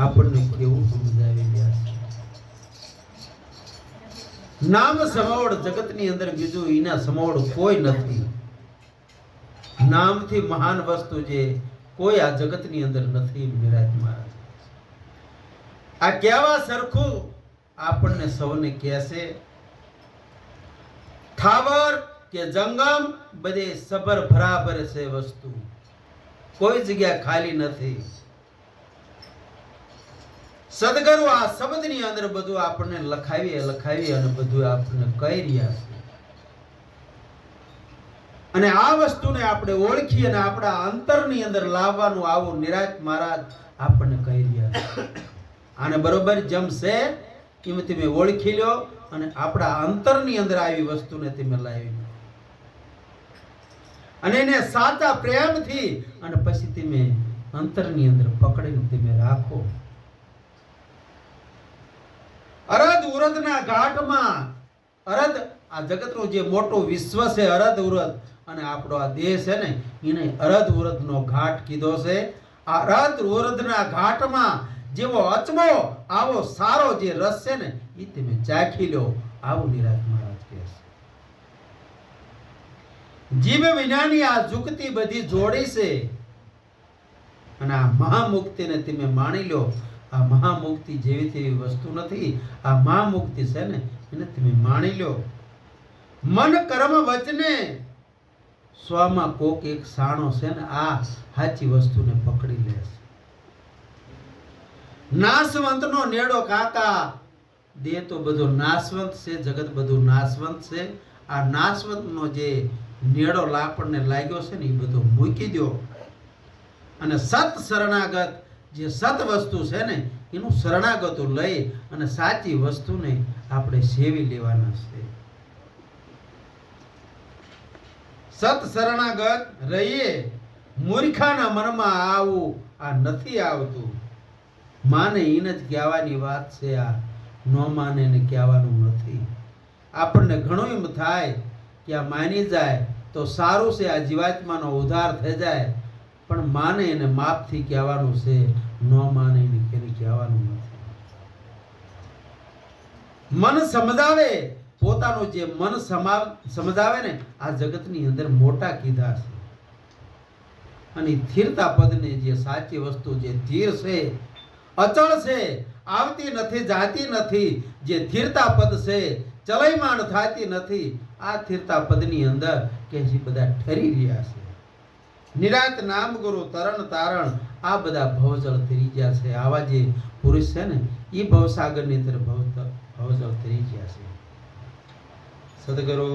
આપણને કેવું સમજાવી રહ્યા છે. નામ સમોવડ જગતની અંદર બીજું એના સમોવડ કોઈ નથી. નામથી મહાન વસ્તુ જે કોઈ આ જગતની અંદર નથી. નિરાત મહારાજ આ કહેવા સરખું આપણને સૌને કહેશે. ઠાવર કે જંગમ બધે સબર બરાબર છે વસ્તુ, કોઈ જગ્યા ખાલી નથી. સદગુરુ આ શબ્દની અંદર બધું આપણને લખાવી અને બધું આપણને કહી રહ્યા છે. અને આ વસ્તુને આપણે ઓળખી અને આપણા અંતરની અંદર લાવવાનું આવું નિરાત મહારાજ આપણને કહી રહ્યા છે. આને બરોબર જેમ છે એમ તમે ઓળખી લો અને આપણા અંતરની અંદર આવી વસ્તુને તમે લાવી લો અને એને સાચા પ્રેમથી અને પછી તમે અંતરની અંદર પકડીને તમે રાખો. અરદ ઉરદના ઘાટમાં અરદ આ જગતનો જે મોટો વિશ્વ છે અરદ ઉરદ, અને આપણો આ દેશ છે ને એને અરદ ઉરદનો ઘાટ કીધો છે. આ અરદ ઉરદના ઘાટમાં જેવો અચમો આવો સારો જે રસ છે ને એ તમે ચાખી લો, આવું નિરાત મહારાજ કહે છે. જીવ વિનાની આ જુગતી બધી જોડી છે અને આ મહામુક્તિને તમે માણી લો. આ મહામુક્તિ જેવી તેવી વસ્તુ નથી. આ મહામુક્તિ છે ને એને તમે માણી લો. મન કર્મ વચને સ્વમાં કોક એક સાણો છે ને આ સાચી વસ્તુને પકડી લે છે. નાશવંતનો નેડો કાકા, દેહ તો બધો નાશવંત છે, જગત બધું નાશવંત છે. આ નાશવંતનો જે નેડો આપણને લાગ્યો છે ને એ બધો મૂકી દો અને સત શરણાગત જે સત વસ્તુ છે ને એનું શરણાગતો લઈ અને સાચી વસ્તુને આપણે સેવી લેવાના છે. સત શરણાગત રહીએ, મૂર્ખાના મનમાં આવું આ નથી આવતું. માને એને જ કહેવાની વાત છે, આ ન માને એને કહેવાનું નથી. આપણને ઘણું એમ થાય કે આ માની જાય તો સારું છે, આ જીવાત્માનો ઉદ્ધાર થઈ જાય, પણ માને એને માપથી કહેવાનું છે, ન માને એને કહેવાનું નથી. મન સમજાવે, પોતાનું જે મન સમજાવે ને આ જગતની અંદર મોટા કીધા છે. અને સ્થિરતા પદને જે સાચી વસ્તુ જે ધીર છે, અચળ છે, આવતી નથી જાતી નથી, જે સ્થિરતા પદ છે, ચલયમાન થતી નથી, આ સ્થિરતા પદની અંદર કે જે બધા ઠરી રહ્યા છે. નિરાત નામ ગુરુ તરણ તારણ આ બધા ભવજળ તરી ગયા છે. આવા જે પુરુષ છે ને એ ભવસાગરની અંદર ભવજળ તરી ગયા છે. સદગુરુ